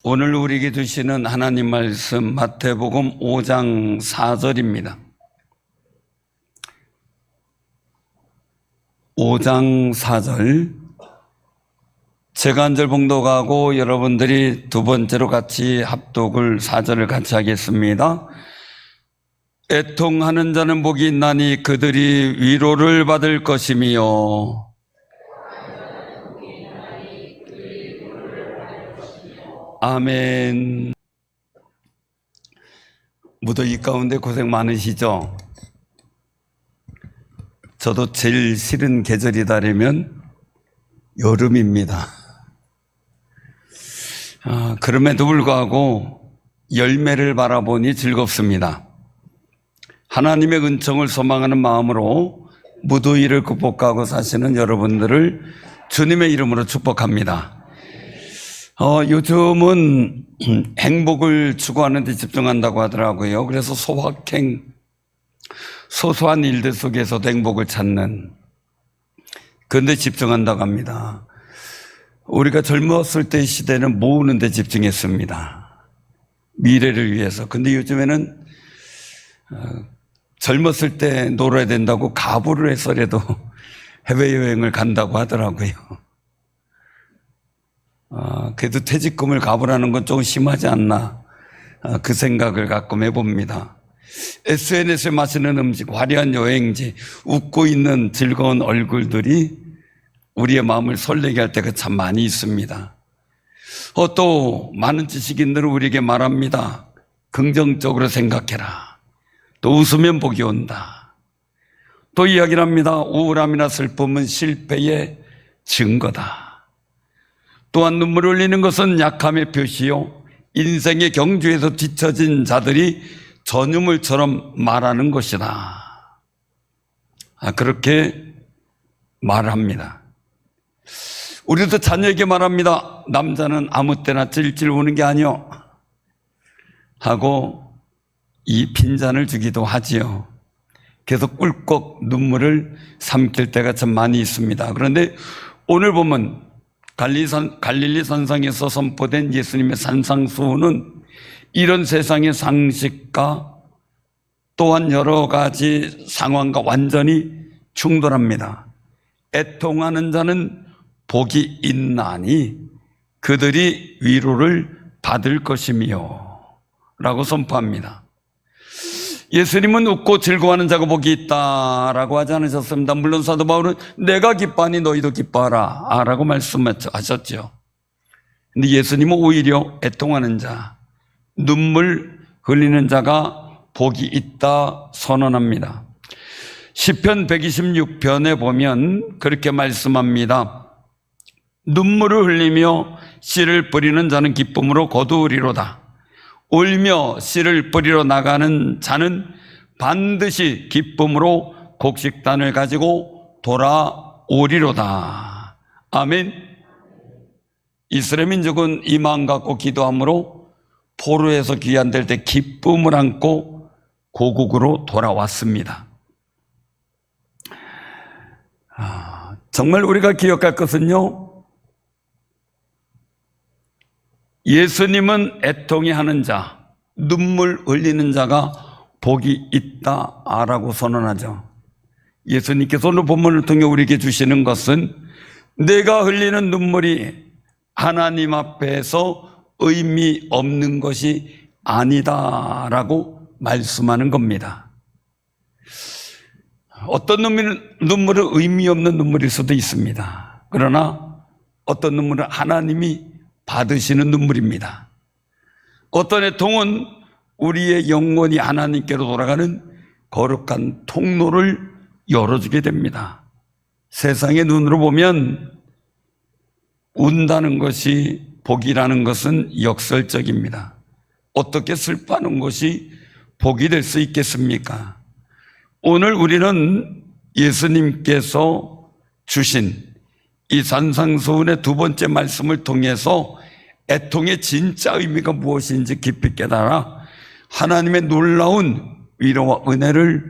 오늘 우리에게 주시는 하나님 말씀 마태복음 5장 4절입니다. 5장 4절. 제가 한 절 봉독하고 여러분들이 두 번째로 같이 합독을 4절을 같이 하겠습니다. 애통하는 자는 복이 있나니 그들이 위로를 받을 것이며 아멘. 무더위 가운데 고생 많으시죠? 저도 제일 싫은 계절이다라면 여름입니다. 그럼에도 불구하고 열매를 바라보니 즐겁습니다. 하나님의 은총을 소망하는 마음으로 무더위를 극복하고 사시는 여러분들을 주님의 이름으로 축복합니다. 요즘은 행복을 추구하는 데 집중한다고 하더라고요. 그래서 소확행, 소소한 일들 속에서도 행복을 찾는 그런 데 집중한다고 합니다. 우리가 젊었을 때의 시대는 모으는 데 집중했습니다. 미래를 위해서. 근데 요즘에는 젊었을 때 놀아야 된다고 가부를 해서라도 해외여행을 간다고 하더라고요. 그래도 퇴직금을 가부라는 건 조금 심하지 않나, 그 생각을 가끔 해봅니다. SNS에 마시는 음식, 화려한 여행지, 웃고 있는 즐거운 얼굴들이 우리의 마음을 설레게 할 때가 참 많이 있습니다. 또 많은 지식인들은 우리에게 말합니다. 긍정적으로 생각해라. 또 웃으면 복이 온다. 또 이야기를 합니다. 우울함이나 슬픔은 실패의 증거다. 또한 눈물을 흘리는 것은 약함의 표시요, 인생의 경주에서 뒤처진 자들이 전유물처럼 말하는 것이다. 그렇게 말합니다. 우리도 자녀에게 말합니다. 남자는 아무 때나 찔찔 우는 게 아니요 하고 이 빈잔을 주기도 하지요. 계속 꿀꺽 눈물을 삼킬 때가 참 많이 있습니다. 그런데 오늘 보면 갈릴리 산상에서 선포된 예수님의 산상수훈은 이런 세상의 상식과 또한 여러 가지 상황과 완전히 충돌합니다. 애통하는 자는 복이 있나니 그들이 위로를 받을 것이며 라고 선포합니다. 예수님은 웃고 즐거워하는 자가 복이 있다라고 하지 않으셨습니다. 물론 사도 바울은 내가 기뻐하니 너희도 기뻐하라 라고 말씀하셨죠. 근데 예수님은 오히려 애통하는 자, 눈물 흘리는 자가 복이 있다 선언합니다. 시편 126편에 보면 그렇게 말씀합니다. 눈물을 흘리며 씨를 뿌리는 자는 기쁨으로 거두으리로다. 울며 씨를 뿌리러 나가는 자는 반드시 기쁨으로 곡식단을 가지고 돌아오리로다. 아멘. 이스라엘 민족은 이 마음 갖고 기도함으로 포로에서 귀환될 때 기쁨을 안고 고국으로 돌아왔습니다. 정말 우리가 기억할 것은요, 예수님은 애통해 하는 자, 눈물 흘리는 자가 복이 있다라고 선언하죠. 예수님께서 오늘 본문을 통해 우리에게 주시는 것은 내가 흘리는 눈물이 하나님 앞에서 의미 없는 것이 아니다라고 말씀하는 겁니다. 어떤 눈물은 의미 없는 눈물일 수도 있습니다. 그러나 어떤 눈물은 하나님이 받으시는 눈물입니다. 어떤 애통은 우리의 영혼이 하나님께로 돌아가는 거룩한 통로를 열어주게 됩니다. 세상의 눈으로 보면 운다는 것이 복이라는 것은 역설적입니다. 어떻게 슬퍼하는 것이 복이 될 수 있겠습니까? 오늘 우리는 예수님께서 주신 이 산상수훈의 두 번째 말씀을 통해서 애통의 진짜 의미가 무엇인지 깊이 깨달아 하나님의 놀라운 위로와 은혜를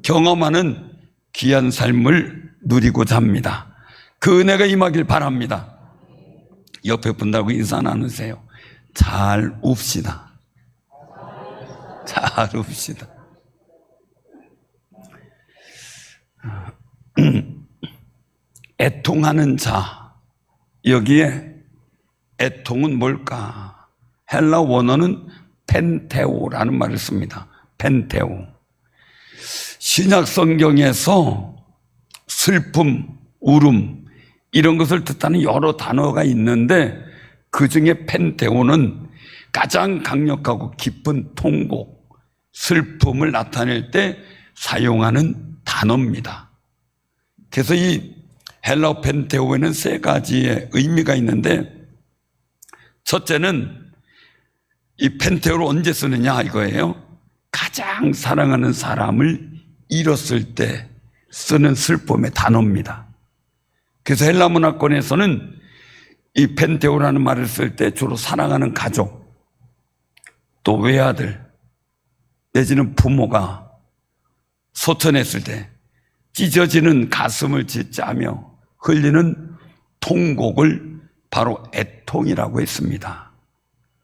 경험하는 귀한 삶을 누리고자 합니다. 그 은혜가 임하길 바랍니다. 옆에 분들하고 인사 나누세요. 잘 웁시다. 잘 웁시다. 애통하는 자, 여기에 애통은 뭘까? 헬라 원어는 펜테오라는 말을 씁니다. 펜테오. 신약 성경에서 슬픔, 울음 이런 것을 뜻하는 여러 단어가 있는데 그 중에 펜테오는 가장 강력하고 깊은 통곡, 슬픔을 나타낼 때 사용하는 단어입니다. 그래서 이 헬라어 펜테오에는 세 가지의 의미가 있는데, 첫째는 이 펜테오를 언제 쓰느냐 이거예요. 가장 사랑하는 사람을 잃었을 때 쓰는 슬픔의 단어입니다. 그래서 헬라 문화권에서는 이 펜테오라는 말을 쓸 때 주로 사랑하는 가족, 또 외아들 내지는 부모가 소천했을 때 찢어지는 가슴을 짓자며 흘리는 통곡을 바로 애통이라고 했습니다.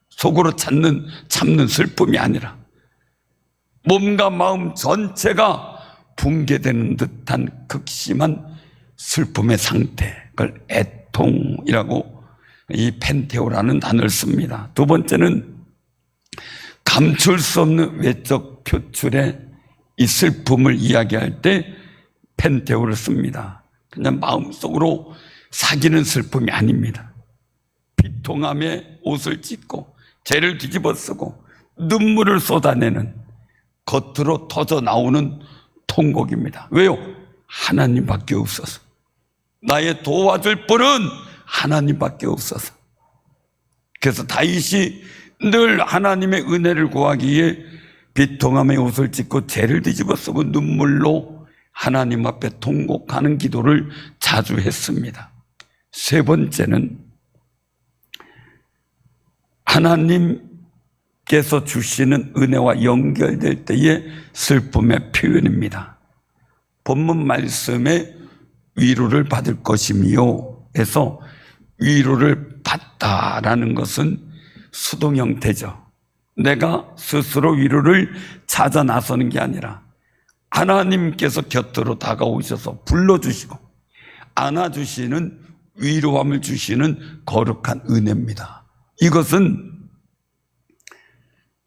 속으로 참는 슬픔이 아니라 몸과 마음 전체가 붕괴되는 듯한 극심한 슬픔의 상태, 그걸 애통이라고 이 펜테오라는 단어를 씁니다. 두 번째는 감출 수 없는 외적 표출의 이 슬픔을 이야기할 때 펜테오를 씁니다. 그냥 마음속으로 사귀는 슬픔이 아닙니다. 비통함에 옷을 찢고 죄를 뒤집어 쓰고 눈물을 쏟아내는 겉으로 터져 나오는 통곡입니다. 왜요? 하나님밖에 없어서. 나의 도와줄 분은 하나님밖에 없어서. 그래서 다윗이 늘 하나님의 은혜를 구하기 위해 비통함에 옷을 찢고 죄를 뒤집어 쓰고 눈물로 하나님 앞에 통곡하는 기도를 자주 했습니다. 세 번째는 하나님께서 주시는 은혜와 연결될 때의 슬픔의 표현입니다. 본문 말씀에 위로를 받을 것이며 해서 위로를 받다라는 것은 수동 형태죠. 내가 스스로 위로를 찾아 나서는 게 아니라 하나님께서 곁으로 다가오셔서 불러주시고 안아주시는 위로함을 주시는 거룩한 은혜입니다. 이것은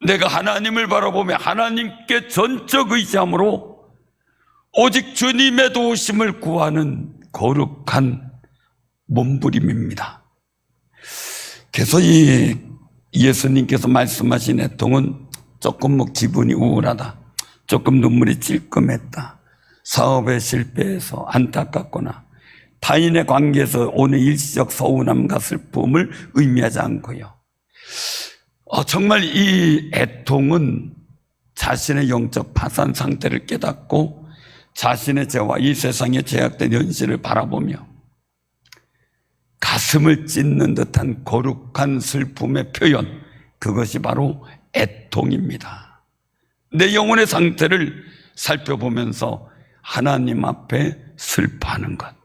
내가 하나님을 바라보며 하나님께 전적 의지함으로 오직 주님의 도우심을 구하는 거룩한 몸부림입니다. 그래서 이 예수님께서 말씀하신 애통은 조금 기분이 우울하다, 조금 눈물이 찔끔했다, 사업에 실패해서 안타깝거나 타인의 관계에서 오는 일시적 서운함과 슬픔을 의미하지 않고요. 정말 이 애통은 자신의 영적 파산 상태를 깨닫고 자신의 죄와 이 세상의 죄악된 현실을 바라보며 가슴을 찢는 듯한 거룩한 슬픔의 표현, 그것이 바로 애통입니다. 내 영혼의 상태를 살펴보면서 하나님 앞에 슬퍼하는 것.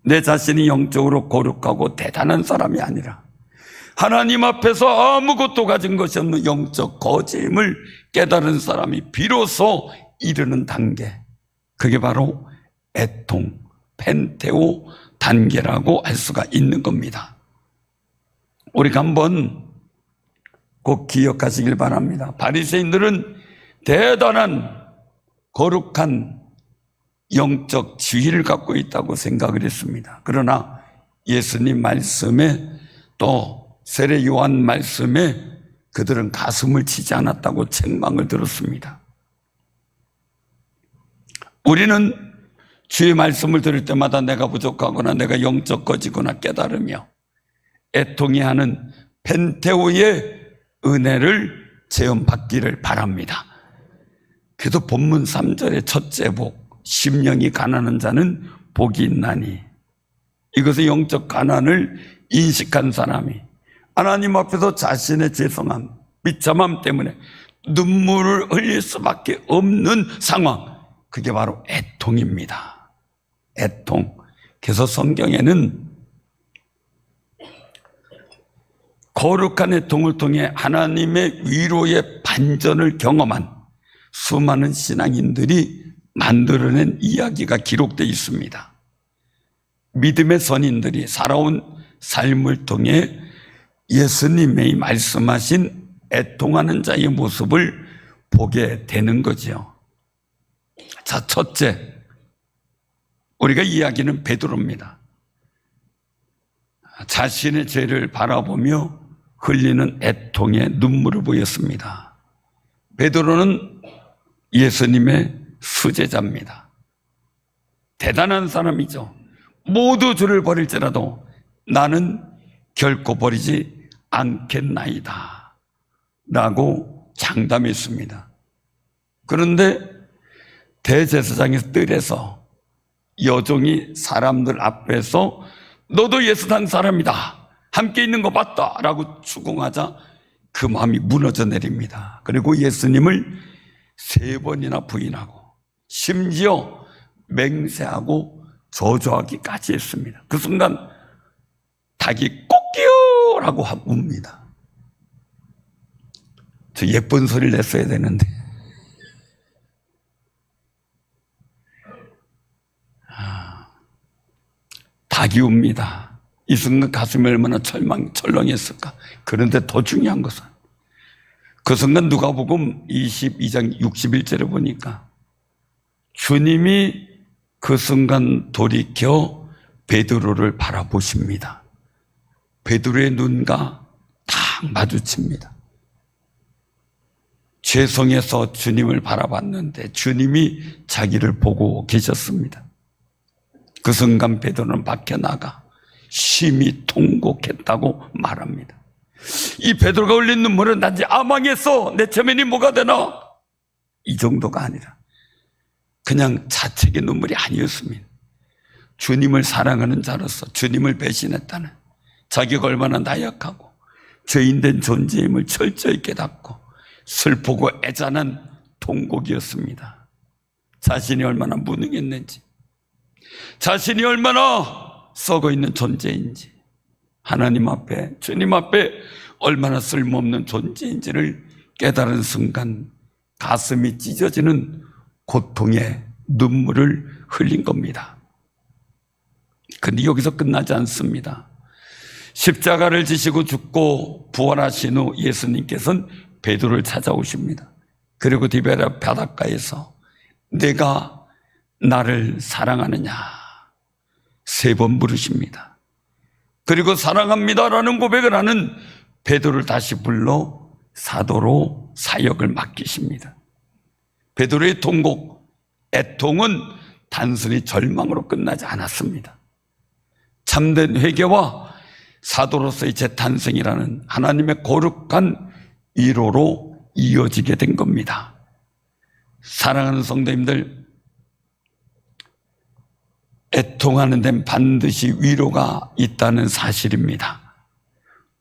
내 자신이 영적으로 거룩하고 대단한 사람이 아니라 하나님 앞에서 아무것도 가진 것이 없는 영적 거짐을 깨달은 사람이 비로소 이르는 단계, 그게 바로 애통, 펜테오 단계라고 할 수가 있는 겁니다. 우리가 한번 꼭 기억하시길 바랍니다. 바리새인들은 대단한 거룩한 영적 지위를 갖고 있다고 생각을 했습니다. 그러나 예수님 말씀에 또 세례 요한 말씀에 그들은 가슴을 치지 않았다고 책망을 들었습니다. 우리는 주의 말씀을 들을 때마다 내가 부족하거나 내가 영적 거지거나 깨달으며 애통해 하는 펜테오의 은혜를 체험받기를 바랍니다. 그래서 본문 3절의 첫째 복, 심령이 가난한 자는 복이 있나니, 이것의 영적 가난을 인식한 사람이 하나님 앞에서 자신의 죄성함, 비참함 때문에 눈물을 흘릴 수밖에 없는 상황, 그게 바로 애통입니다. 애통. 그래서 성경에는 거룩한 애통을 통해 하나님의 위로의 반전을 경험한 수많은 신앙인들이 만들어낸 이야기가 기록되어 있습니다. 믿음의 선인들이 살아온 삶을 통해 예수님이 말씀하신 애통하는 자의 모습을 보게 되는 거죠. 자, 첫째, 우리가 이야기는 베드로입니다. 자신의 죄를 바라보며 흘리는 애통의 눈물을 보였습니다. 베드로는 예수님의 수제자입니다. 대단한 사람이죠. 모두 주를 버릴지라도 나는 결코 버리지 않겠나이다 라고 장담했습니다. 그런데 대제사장의 뜰에서 여종이 사람들 앞에서 너도 예수당 사람이다, 함께 있는 거 봤다 라고 추궁하자 그 마음이 무너져 내립니다. 그리고 예수님을 3번이나 부인하고 심지어 맹세하고 저주하기까지 했습니다. 그 순간 닭이 꼭기요 라고 웁니다. 저 예쁜 소리를 냈어야 되는데 닭이 웁니다. 이 순간 가슴이 얼마나 철렁했을까. 그런데 더 중요한 것은 그 순간 누가복음 22장 61절에 보니까 주님이 그 순간 돌이켜 베드로를 바라보십니다. 베드로의 눈과 딱 마주칩니다. 죄송해서 주님을 바라봤는데 주님이 자기를 보고 계셨습니다. 그 순간 베드로는 밖에 나가 심히 통곡했다고 말합니다. 이 베드로가 흘린 눈물은 단지 아망했어, 내 체면이 뭐가 되나, 이 정도가 아니라 그냥 자책의 눈물이 아니었습니다. 주님을 사랑하는 자로서 주님을 배신했다는, 자기가 얼마나 나약하고 죄인된 존재임을 철저히 깨닫고 슬프고 애잔한 통곡이었습니다. 자신이 얼마나 무능했는지, 자신이 얼마나 썩어있는 존재인지, 하나님 앞에, 주님 앞에 얼마나 쓸모없는 존재인지를 깨달은 순간 가슴이 찢어지는 고통의 눈물을 흘린 겁니다. 그런데 여기서 끝나지 않습니다. 십자가를 지시고 죽고 부활하신 후 예수님께서는 베드로를 찾아오십니다. 그리고 디베랴 바닷가에서 내가 나를 사랑하느냐 3번 물으십니다. 그리고 사랑합니다라는 고백을 하는 베드로를 다시 불러 사도로 사역을 맡기십니다. 베드로의 통곡, 애통은 단순히 절망으로 끝나지 않았습니다. 참된 회개와 사도로서의 재탄생이라는 하나님의 거룩한 위로로 이어지게 된 겁니다. 사랑하는 성도님들, 애통하는 데는 반드시 위로가 있다는 사실입니다.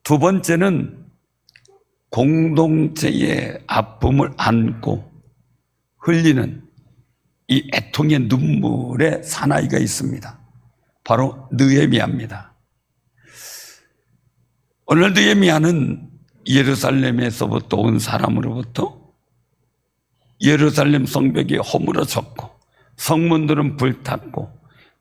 두 번째는 공동체의 아픔을 안고 흘리는 이 애통의 눈물의 사나이가 있습니다. 바로 느헤미야입니다. 오늘 느헤미야는 예루살렘에서부터 온 사람으로부터 예루살렘 성벽이 허물어졌고 성문들은 불탔고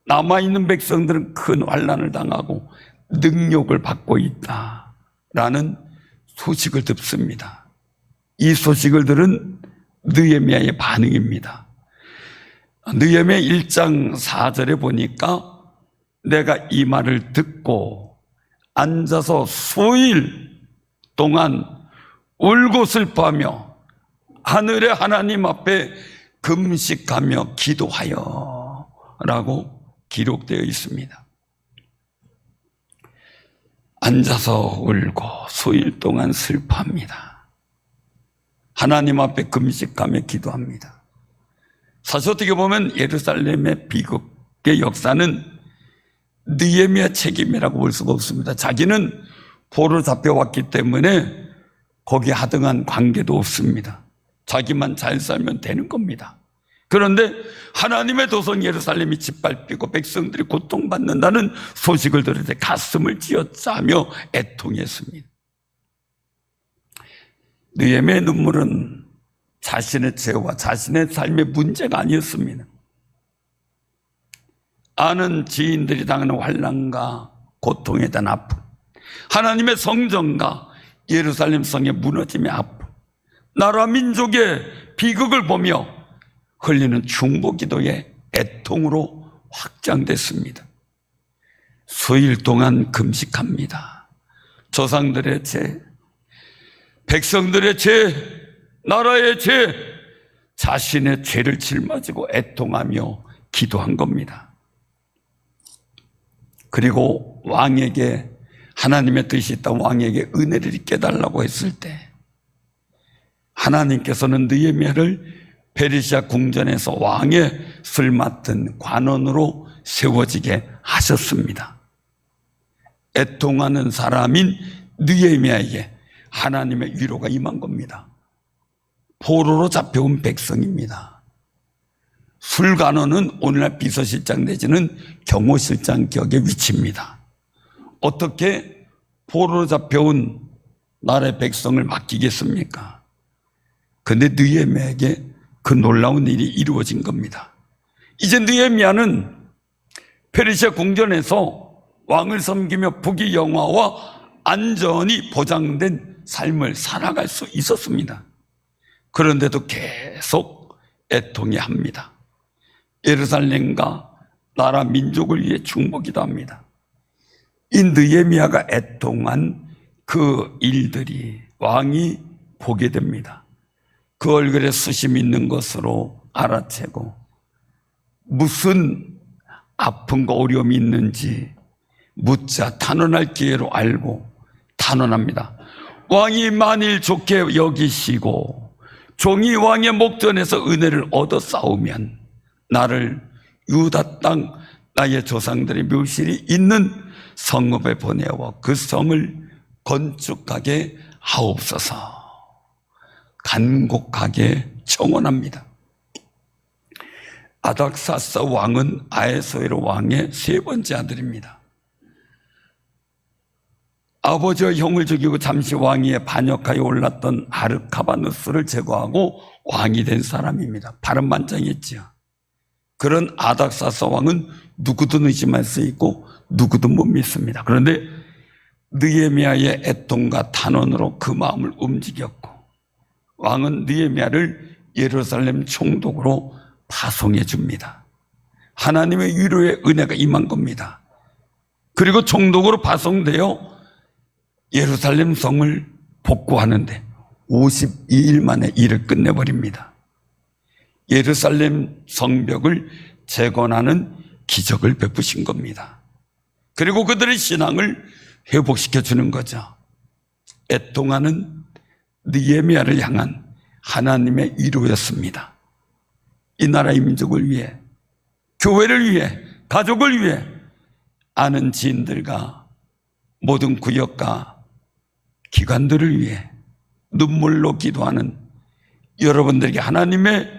남아있는 백성들은 큰 환난을 당하고 능욕을 받고 있다라는 소식을 듣습니다. 이 소식을 들은 느헤미야의 반응입니다. 느헤미야 1장 4절에 보니까 내가 이 말을 듣고 앉아서 수일 동안 울고 슬퍼하며 하늘의 하나님 앞에 금식하며 기도하여 라고 기록되어 있습니다. 앉아서 울고 수일 동안 슬퍼합니다. 하나님 앞에 금식하며 기도합니다. 사실 어떻게 보면 예루살렘의 비극의 역사는 느헤미야 책임이라고 볼 수가 없습니다. 자기는 포로 잡혀왔기 때문에 거기에 하등한 관계도 없습니다. 자기만 잘 살면 되는 겁니다. 그런데 하나님의 도성 예루살렘이 짓밟히고 백성들이 고통받는다는 소식을 들을 때 가슴을 쥐어짜며 애통했습니다. 느헤미야의 눈물은 자신의 죄와 자신의 삶의 문제가 아니었습니다. 아는 지인들이 당하는 환난과 고통에 대한 아픔, 하나님의 성전과 예루살렘 성의 무너짐의 아픔, 나라 민족의 비극을 보며 흘리는 중보기도의 애통으로 확장됐습니다. 수일 동안 금식합니다. 조상들의 죄, 백성들의 죄, 나라의 죄, 자신의 죄를 짊어지고 애통하며 기도한 겁니다. 그리고 왕에게 하나님의 뜻이 있다, 왕에게 은혜를 깨달라고 했을 때 하나님께서는 느헤미야를 페르시아 궁전에서 왕의 술 맡은 관원으로 세워지게 하셨습니다. 애통하는 사람인 느헤미야에게 하나님의 위로가 임한 겁니다. 포로로 잡혀온 백성입니다. 술관원은 오늘날 비서실장 내지는 경호실장 격의 위치입니다. 어떻게 포로로 잡혀온 나라의 백성을 맡기겠습니까? 그런데 느헤미야에게 그 놀라운 일이 이루어진 겁니다. 이제 느헤미야는 페르시아 궁전에서 왕을 섬기며 부귀영화와 안전이 보장된 삶을 살아갈 수 있었습니다. 그런데도 계속 애통해 합니다. 예루살렘과 나라 민족을 위해 중보기도 합니다. 이 느헤미야가 애통한 그 일들이 왕이 보게 됩니다. 그 얼굴에 수심 있는 것으로 알아채고 무슨 아픔과 어려움이 있는지 묻자 탄원할 기회로 알고 탄원합니다. 왕이 만일 좋게 여기시고 종이 왕의 목전에서 은혜를 얻어 싸우면 나를 유다 땅 나의 조상들의 묘실이 있는 성읍에 보내어 그 성을 건축하게 하옵소서. 간곡하게 청원합니다. 아닥사스 왕은 아에소에로 왕의 세 번째 아들입니다. 아버지와 형을 죽이고 잠시 왕위에 반역하여 올랐던 아르카바누스를 제거하고 왕이 된 사람입니다. 바른반장했지요. 그런 아닥사스 왕은 누구도 의심할 수 있고 누구도 못 믿습니다. 그런데 느헤미야의 애통과 탄원으로 그 마음을 움직였고 왕은 느헤미야를 예루살렘 총독으로 파송해 줍니다. 하나님의 위로의 은혜가 임한 겁니다. 그리고 총독으로 파송되어 예루살렘 성을 복구하는데 52일 만에 일을 끝내버립니다. 예루살렘 성벽을 재건하는 기적을 베푸신 겁니다. 그리고 그들의 신앙을 회복시켜 주는 거죠. 애통하는 느헤미야를 향한 하나님의 위로였습니다. 이 나라의 민족을 위해, 교회를 위해, 가족을 위해 아는 지인들과 모든 구역과 기관들을 위해 눈물로 기도하는 여러분들에게 하나님의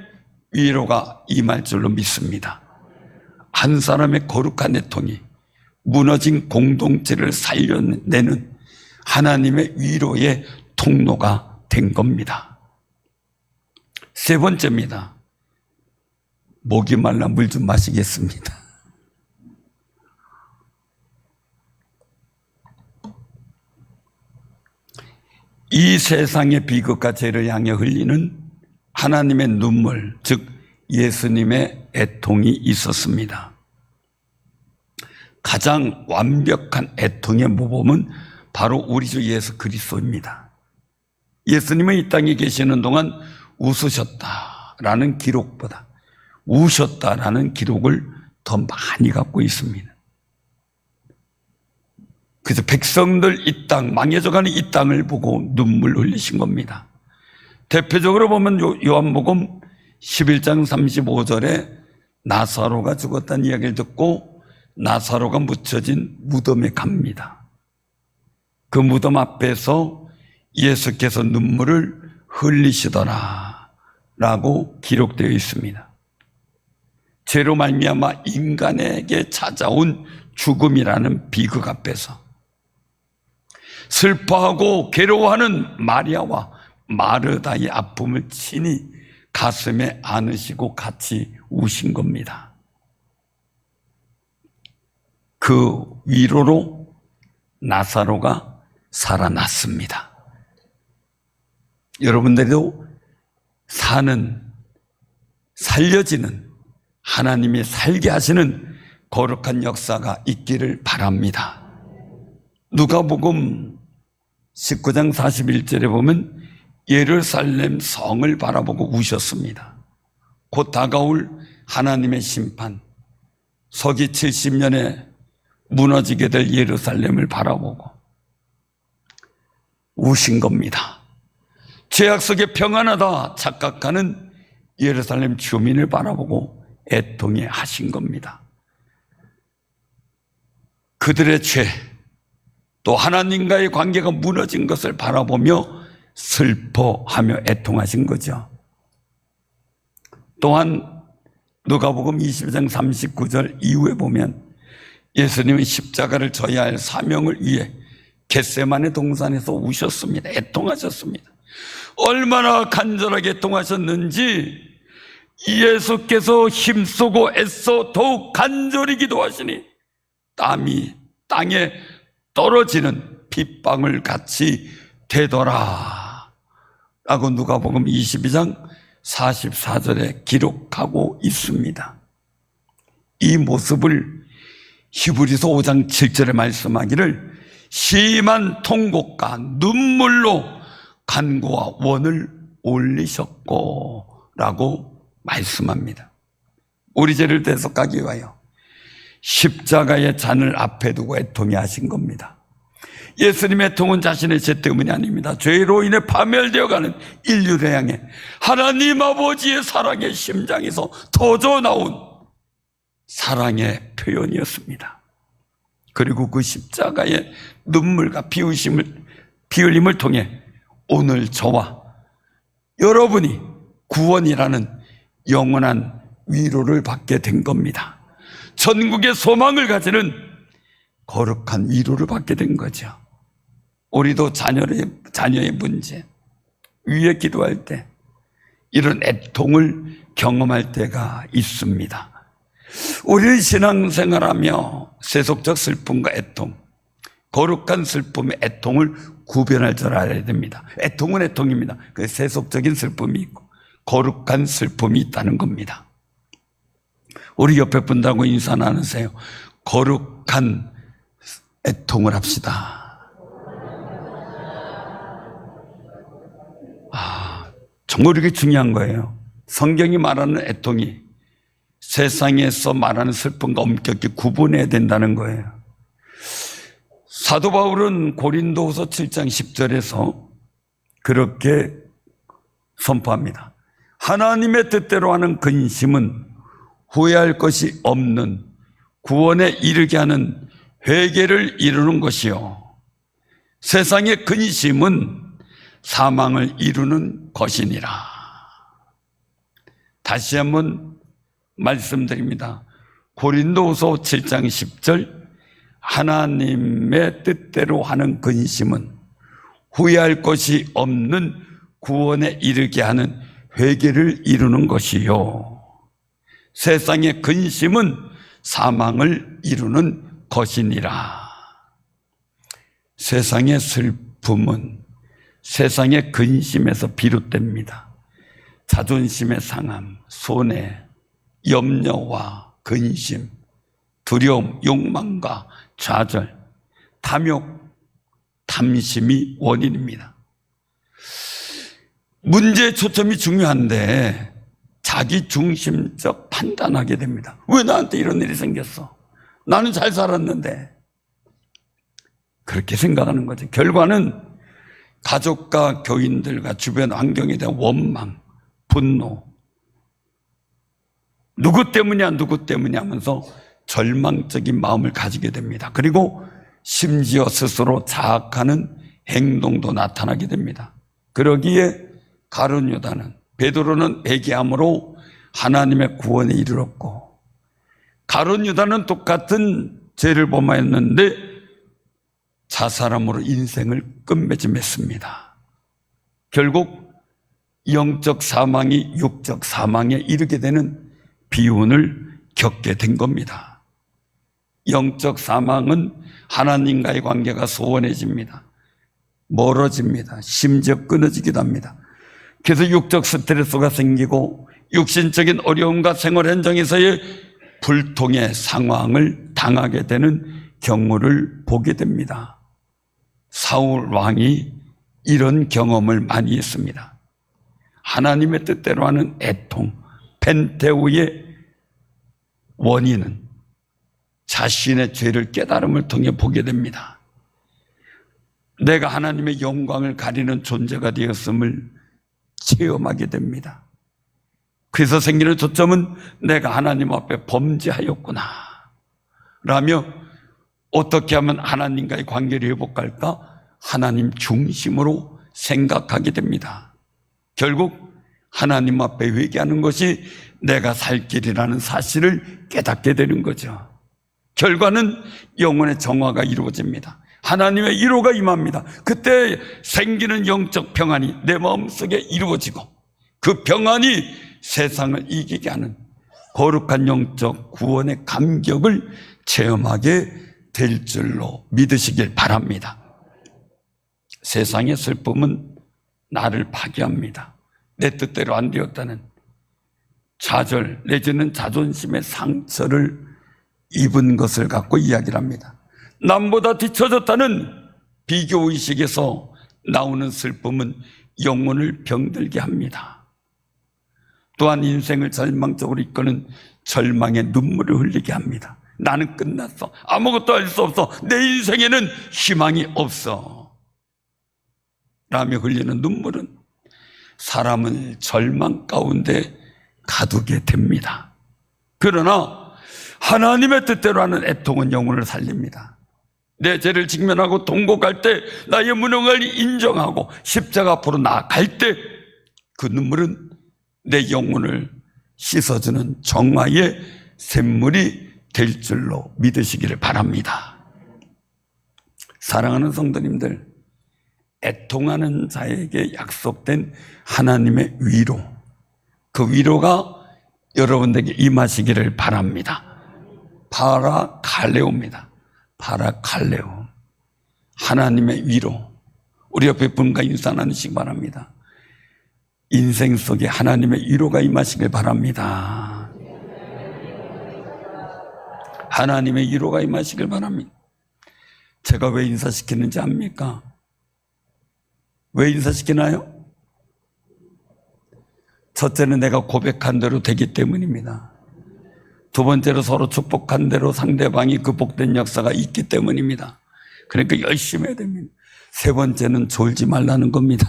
위로가 임할 줄로 믿습니다. 한 사람의 거룩한 애통이 무너진 공동체를 살려내는 하나님의 위로의 통로가 된 겁니다. 세 번째입니다. 목이 말라 물 좀 마시겠습니다. 이 세상의 비극과 죄를 향해 흘리는 하나님의 눈물, 즉 예수님의 애통이 있었습니다. 가장 완벽한 애통의 모범은 바로 우리 주 예수 그리스도입니다. 예수님은 이 땅에 계시는 동안 웃으셨다라는 기록보다 우셨다라는 기록을 더 많이 갖고 있습니다. 그래서 백성들 이 땅, 망해져가는 이 땅을 보고 눈물 흘리신 겁니다. 대표적으로 보면 요한복음 11장 35절에 나사로가 죽었다는 이야기를 듣고 나사로가 묻혀진 무덤에 갑니다. 그 무덤 앞에서 예수께서 눈물을 흘리시더라 라고 기록되어 있습니다. 죄로 말미암아 인간에게 찾아온 죽음이라는 비극 앞에서 슬퍼하고 괴로워하는 마리아와 마르다의 아픔을 친히 가슴에 안으시고 같이 우신 겁니다. 그 위로로 나사로가 살아났습니다. 여러분들도 살려지는 하나님이 살게 하시는 거룩한 역사가 있기를 바랍니다. 누가복음 19장 41절에 보면 예루살렘 성을 바라보고 우셨습니다. 곧 다가올 하나님의 심판, 서기 70년에 무너지게 될 예루살렘을 바라보고 우신 겁니다. 죄악 속에 평안하다 착각하는 예루살렘 주민을 바라보고 애통해 하신 겁니다. 그들의 죄, 또 하나님과의 관계가 무너진 것을 바라보며 슬퍼하며 애통하신 거죠. 또한 누가복음 22장 39절 이후에 보면 예수님은 십자가를 져야 할 사명을 위해 겟세마네 동산에서 우셨습니다. 애통하셨습니다. 얼마나 간절하게 애통하셨는지 예수께서 힘쓰고 애써 더욱 간절히 기도하시니 땀이 땅에 떨어지는 핏방울 같이 되더라 라고 누가복음 22장 44절에 기록하고 있습니다. 이 모습을 히브리서 5장 7절에 말씀하기를 심한 통곡과 눈물로 간구와 원을 올리셨고 라고 말씀합니다. 우리 죄를 대속하기 위하여 십자가의 잔을 앞에 두고 애통해 하신 겁니다. 예수님의 애통은 자신의 죄 때문이 아닙니다. 죄로 인해 파멸되어가는 인류를 향해 하나님 아버지의 사랑의 심장에서 터져 나온 사랑의 표현이었습니다. 그리고 그 십자가의 눈물과 비흘림을 통해 오늘 저와 여러분이 구원이라는 영원한 위로를 받게 된 겁니다. 천국의 소망을 가지는 거룩한 위로를 받게 된 거죠. 우리도 자녀의 문제 위에 기도할 때 이런 애통을 경험할 때가 있습니다. 우리는 신앙생활하며 세속적 슬픔과 애통, 거룩한 슬픔의 애통을 구별할 줄 알아야 됩니다. 애통은 애통입니다. 그 세속적인 슬픔이 있고 거룩한 슬픔이 있다는 겁니다. 우리 옆에 분들하고 인사 나누세요. 거룩한 애통을 합시다. 정말 이게 중요한 거예요. 성경이 말하는 애통이 세상에서 말하는 슬픔과 엄격히 구분해야 된다는 거예요. 사도 바울은 고린도후서 7장 10절에서 그렇게 선포합니다. 하나님의 뜻대로 하는 근심은 후회할 것이 없는 구원에 이르게 하는 회개를 이루는 것이요, 세상의 근심은 사망을 이루는 것이니라. 다시 한번 말씀드립니다. 고린도후서 7장 10절, 하나님의 뜻대로 하는 근심은 후회할 것이 없는 구원에 이르게 하는 회개를 이루는 것이요, 세상의 근심은 사망을 이루는 것이니라. 세상의 슬픔은 세상의 근심에서 비롯됩니다. 자존심의 상함, 손해, 염려와 근심, 두려움, 욕망과 좌절, 탐욕, 탐심이 원인입니다. 문제의 초점이 중요한데 자기 중심적 판단하게 됩니다. 왜 나한테 이런 일이 생겼어? 나는 잘 살았는데. 그렇게 생각하는 거죠. 결과는 가족과 교인들과 주변 환경에 대한 원망, 분노, 누구 때문이야 하면서 절망적인 마음을 가지게 됩니다. 그리고 심지어 스스로 자학하는 행동도 나타나게 됩니다. 그러기에 가룟 유다는, 베드로는 회개함으로 하나님의 구원에 이르렀고, 가룟 유다는 똑같은 죄를 범하였는데 자살함으로 인생을 끝맺음했습니다. 결국 영적 사망이 육적 사망에 이르게 되는 비운을 겪게 된 겁니다. 영적 사망은 하나님과의 관계가 소원해집니다. 멀어집니다. 심지어 끊어지기도 합니다. 그래서 육적 스트레스가 생기고 육신적인 어려움과 생활 현장에서의 불통의 상황을 당하게 되는 경우를 보게 됩니다. 사울 왕이 이런 경험을 많이 했습니다. 하나님의 뜻대로 하는 애통, 펜테우의 원인은 자신의 죄를 깨달음을 통해 보게 됩니다. 내가 하나님의 영광을 가리는 존재가 되었음을 체험하게 됩니다. 그래서 생기는 초점은 내가 하나님 앞에 범죄하였구나 라며 어떻게 하면 하나님과의 관계를 회복할까? 하나님 중심으로 생각하게 됩니다. 결국 하나님 앞에 회개하는 것이 내가 살 길이라는 사실을 깨닫게 되는 거죠. 결과는 영혼의 정화가 이루어집니다. 하나님의 위로가 임합니다. 그때 생기는 영적 평안이 내 마음속에 이루어지고 그 평안이 세상을 이기게 하는 거룩한 영적 구원의 감격을 체험하게 될 줄로 믿으시길 바랍니다. 세상의 슬픔은 나를 파괴합니다. 내 뜻대로 안 되었다는 좌절 내지는 자존심의 상처를 입은 것을 갖고 이야기를 합니다. 남보다 뒤처졌다는 비교의식에서 나오는 슬픔은 영혼을 병들게 합니다. 또한 인생을 절망적으로 이끄는 절망의 눈물을 흘리게 합니다. 나는 끝났어. 아무것도 할 수 없어. 내 인생에는 희망이 없어 라며 흘리는 눈물은 사람을 절망 가운데 가두게 됩니다. 그러나 하나님의 뜻대로 하는 애통은 영혼을 살립니다. 내 죄를 직면하고 통곡할 때 나의 무능을 인정하고 십자가 앞으로 나아갈 때 그 눈물은 내 영혼을 씻어주는 정화의 샘물이 될 줄로 믿으시기를 바랍니다. 사랑하는 성도님들, 애통하는 자에게 약속된 하나님의 위로, 그 위로가 여러분에게 임하시기를 바랍니다. 파라칼레오입니다. 파라칼레오, 하나님의 위로. 우리 옆에 분과 인사 나누시기 바랍니다. 인생 속에 하나님의 위로가 임하시길 바랍니다. 하나님의 위로가 임하시길 바랍니다. 제가 왜 인사시키는지 압니까? 왜 인사시키나요? 첫째는 내가 고백한 대로 되기 때문입니다. 두 번째로 서로 축복한 대로 상대방이 그 복된 역사가 있기 때문입니다. 그러니까 열심히 해야 됩니다. 세 번째는 졸지 말라는 겁니다.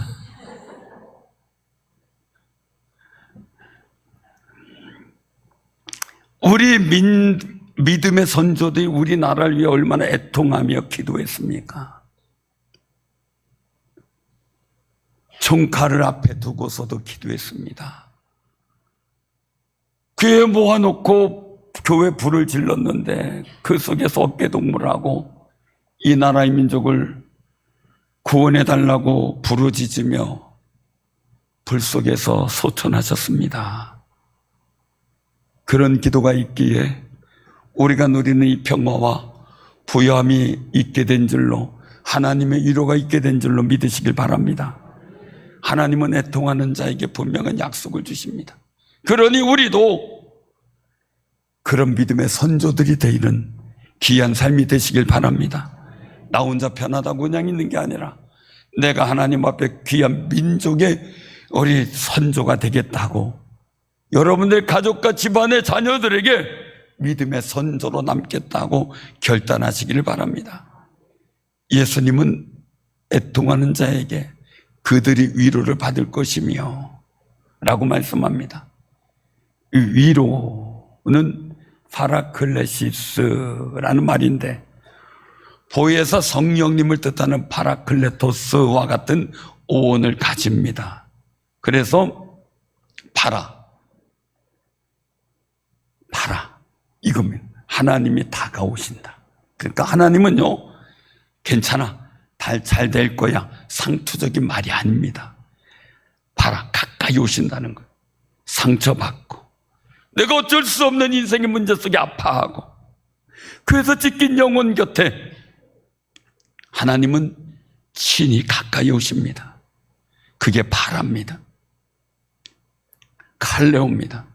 우리 믿음의 선조들이 우리나라를 위해 얼마나 애통하며 기도했습니까? 총칼을 앞에 두고서도 기도했습니다. 교회 모아놓고 교회 불을 질렀는데 그 속에서 어깨동무하고 이 나라의 민족을 구원해달라고 부르짖으며 불 속에서 소천하셨습니다. 그런 기도가 있기에 우리가 누리는 이 평화와 부요함이 있게 된 줄로, 하나님의 위로가 있게 된 줄로 믿으시길 바랍니다. 하나님은 애통하는 자에게 분명한 약속을 주십니다. 그러니 우리도 그런 믿음의 선조들이 되는 귀한 삶이 되시길 바랍니다. 나 혼자 편하다고 그냥 있는 게 아니라 내가 하나님 앞에 귀한 민족의 우리 선조가 되겠다고, 여러분들 가족과 집안의 자녀들에게 믿음의 선조로 남겠다고 결단하시기를 바랍니다. 예수님은 애통하는 자에게 그들이 위로를 받을 것이며 라고 말씀합니다. 이 위로는 파라클레시스라는 말인데 보혜사 성령님을 뜻하는 파라클레토스와 같은 오온을 가집니다. 그래서 파라 이겁니다. 하나님이 다가오신다. 그러니까 하나님은요, 괜찮아, 잘 될 거야, 상투적인 말이 아닙니다. 가까이 오신다는 거예요. 상처받고 내가 어쩔 수 없는 인생의 문제 속에 아파하고 그래서 찢긴 영혼 곁에 하나님은 친히 가까이 오십니다. 그게 바랍니다. 칼레오입니다.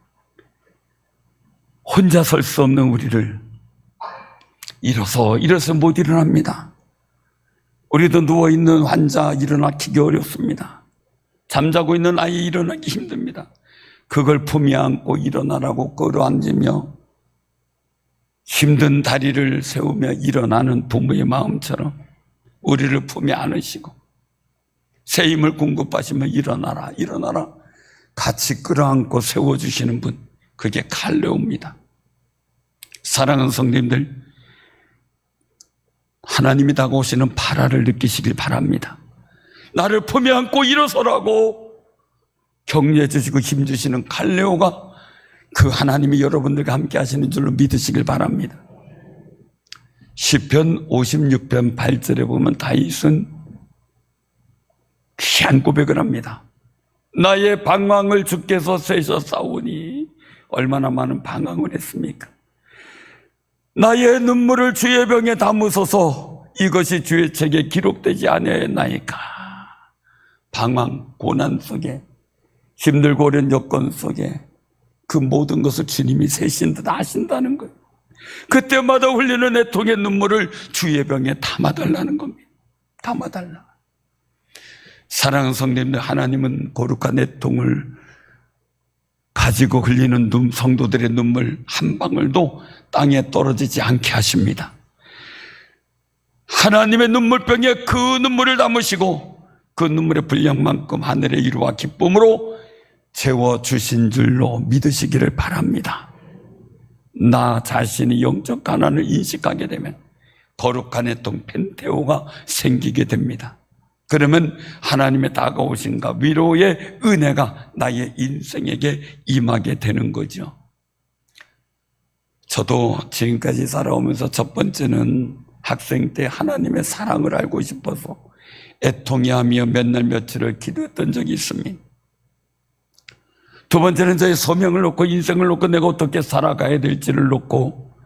혼자 설 수 없는 우리를 일어서 못 일어납니다. 우리도 누워있는 환자 일어나기 어렵습니다. 잠자고 있는 아이 일어나기 힘듭니다. 그걸 품에 안고 일어나라고 끌어안으며 힘든 다리를 세우며 일어나는 부모의 마음처럼 우리를 품에 안으시고 새 힘을 공급하시며 일어나라 같이 끌어안고 세워주시는 분, 그게 칼레오입니다. 사랑하는 성도님들, 하나님이 다가오시는 발화를 느끼시길 바랍니다. 나를 품에 안고 일어서라고 격려해 주시고 힘 주시는 칼레오가 그 하나님이 여러분들과 함께 하시는 줄로 믿으시길 바랍니다. 시편 56편 8절에 보면 다윗은 귀한 고백을 합니다. 나의 방황을 주께서 세셨사오니, 얼마나 많은 방황을 했습니까? 나의 눈물을 주의 병에 담으소서, 이것이 주의 책에 기록되지 아니하였나이까. 방황, 고난 속에, 힘들고 어려운 여건 속에 그 모든 것을 주님이 세신 듯 아신다는 거예요. 그때마다 흘리는 애통의 눈물을 주의 병에 담아달라는 겁니다. 담아달라. 사랑하는 성도님들, 하나님은 거룩한 애통을 가지고 흘리는 성도들의 눈물 한 방울도 땅에 떨어지지 않게 하십니다. 하나님의 눈물병에 그 눈물을 담으시고 그 눈물의 분량만큼 하늘의 위로와 기쁨으로 채워주신 줄로 믿으시기를 바랍니다. 나 자신이 영적 가난을 인식하게 되면 거룩한 애통 펜테오가 생기게 됩니다. 그러면 하나님의 다가오신가 위로의 은혜가 나의 인생에게 임하게 되는 거죠. 저도 지금까지 살아오면서 첫 번째는 학생 때 하나님의 사랑을 알고 싶어서 애통해하며 몇 날 며칠을 기도했던 적이 있습니다. 두 번째는 저의 소명을 놓고 인생을 놓고 내가 어떻게 살아가야 될지를 놓고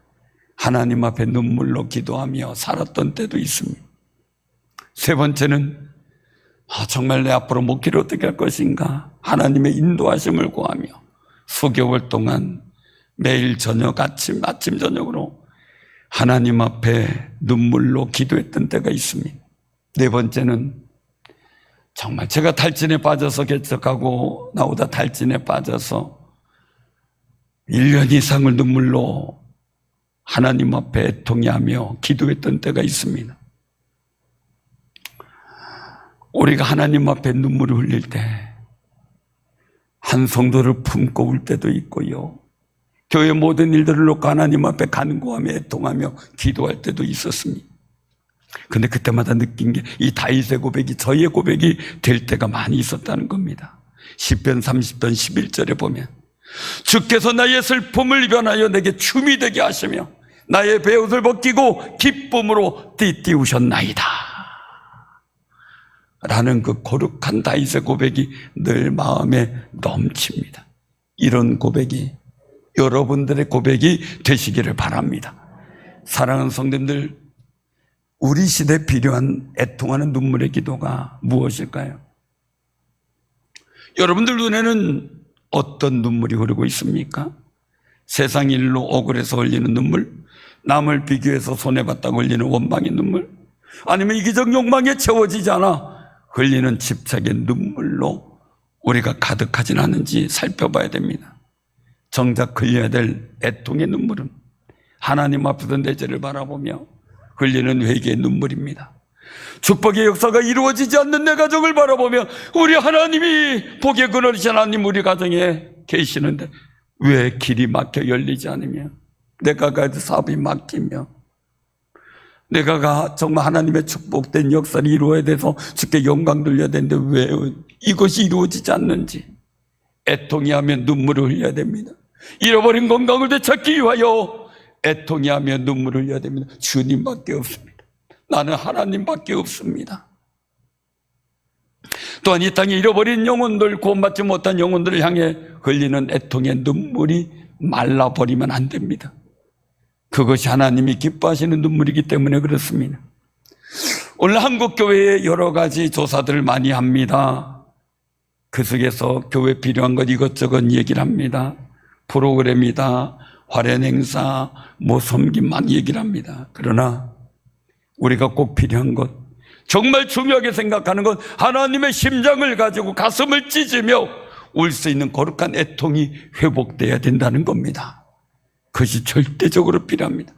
하나님 앞에 눈물로 기도하며 살았던 때도 있습니다. 세 번째는 정말 내 앞으로 목회를 어떻게 할 것인가 하나님의 인도하심을 구하며 수개월 동안 매일 저녁 아침 저녁으로 하나님 앞에 눈물로 기도했던 때가 있습니다. 네 번째는 정말 제가 탈진에 빠져서 개척하고 나오다 탈진에 빠져서 1년 이상을 눈물로 하나님 앞에 애통해하며 기도했던 때가 있습니다. 우리가 하나님 앞에 눈물을 흘릴 때 한 성도를 품고 울 때도 있고요, 교회 모든 일들을 놓고 하나님 앞에 간구하며 애통하며 기도할 때도 있었습니다. 근데 그때마다 느낀 게 이 다윗의 고백이 저의 고백이 될 때가 많이 있었다는 겁니다. 시편 30편 11절에 보면 주께서 나의 슬픔을 변하여 내게 춤이 되게 하시며 나의 베옷을 벗기고 기쁨으로 띠띠우셨나이다 라는 그 거룩한 다윗의 고백이 늘 마음에 넘칩니다. 이런 고백이 여러분들의 고백이 되시기를 바랍니다. 사랑하는 성도님들, 우리 시대에 필요한 애통하는 눈물의 기도가 무엇일까요? 여러분들 눈에는 어떤 눈물이 흐르고 있습니까? 세상 일로 억울해서 흘리는 눈물, 남을 비교해서 손해봤다고 흘리는 원망의 눈물, 아니면 이기적 욕망에 채워지지 않아 흘리는 집착의 눈물로 우리가 가득하진 않은지 살펴봐야 됩니다. 정작 흘려야 될 애통의 눈물은 하나님 앞에서 내 죄를 바라보며 흘리는 회개의 눈물입니다. 축복의 역사가 이루어지지 않는 내 가정을 바라보며 우리 하나님이 복의 근원이신 하나님 우리 가정에 계시는데 왜 길이 막혀 열리지 않으며 내가 가야 될 사업이 막히며 내가 정말 하나님의 축복된 역사를 이루어야 돼서 주께 영광 돌려야 되는데 왜 이것이 이루어지지 않는지 애통해하며 눈물을 흘려야 됩니다. 잃어버린 건강을 되찾기 위하여 애통해하며 눈물을 흘려야 됩니다. 주님밖에 없습니다. 나는 하나님밖에 없습니다. 또한 이 땅에 잃어버린 영혼들, 구원받지 못한 영혼들을 향해 흘리는 애통의 눈물이 말라버리면 안 됩니다. 그것이 하나님이 기뻐하시는 눈물이기 때문에 그렇습니다. 오늘 한국교회에 여러 가지 조사들을 많이 합니다. 그 속에서 교회 필요한 것 이것저것 얘기를 합니다. 프로그램이다, 활연 행사, 섬김 많이 얘기를 합니다. 그러나 우리가 꼭 필요한 것, 정말 중요하게 생각하는 건 하나님의 심장을 가지고 가슴을 찢으며 울 수 있는 거룩한 애통이 회복돼야 된다는 겁니다. 그것이 절대적으로 필요합니다.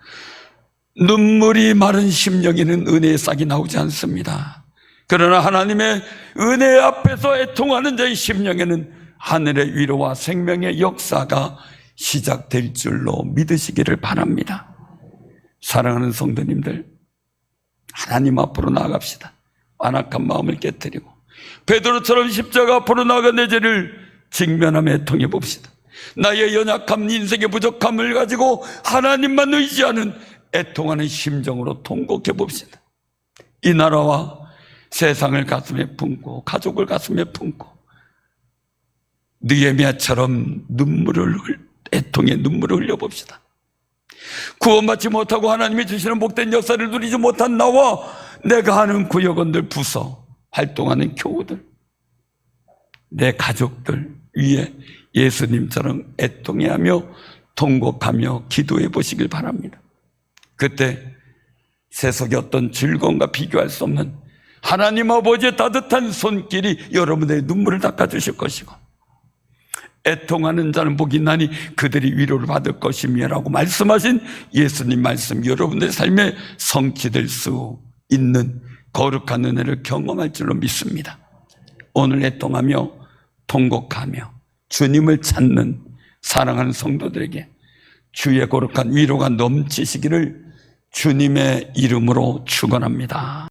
눈물이 마른 심령에는 은혜의 싹이 나오지 않습니다. 그러나 하나님의 은혜 앞에서 애통하는 자의 심령에는 하늘의 위로와 생명의 역사가 시작될 줄로 믿으시기를 바랍니다. 사랑하는 성도님들, 하나님 앞으로 나아갑시다. 완악한 마음을 깨뜨리고 베드로처럼 십자가 앞으로 나아가 내 죄를 직면하며 애통해 봅시다. 나의 연약함, 인생의 부족함을 가지고 하나님만 의지하는 애통하는 심정으로 통곡해 봅시다. 이 나라와 세상을 가슴에 품고 가족을 가슴에 품고 느헤미야처럼 애통의 눈물을 흘려봅시다. 구원받지 못하고 하나님이 주시는 복된 역사를 누리지 못한 나와 내가 하는 구역원들, 부서 활동하는 교우들, 내 가족들 위에 예수님처럼 애통해하며 통곡하며 기도해 보시길 바랍니다. 그때 세속의 어떤 즐거움과 비교할 수 없는 하나님 아버지의 따뜻한 손길이 여러분의 눈물을 닦아주실 것이고, 애통하는 자는 복이 나니 그들이 위로를 받을 것이며라고 말씀하신 예수님 말씀, 여러분들의 삶에 성취될 수 있는 거룩한 은혜를 경험할 줄로 믿습니다. 오늘 애통하며 통곡하며 주님을 찾는 사랑하는 성도들에게 주의 거룩한 위로가 넘치시기를 주님의 이름으로 축원합니다.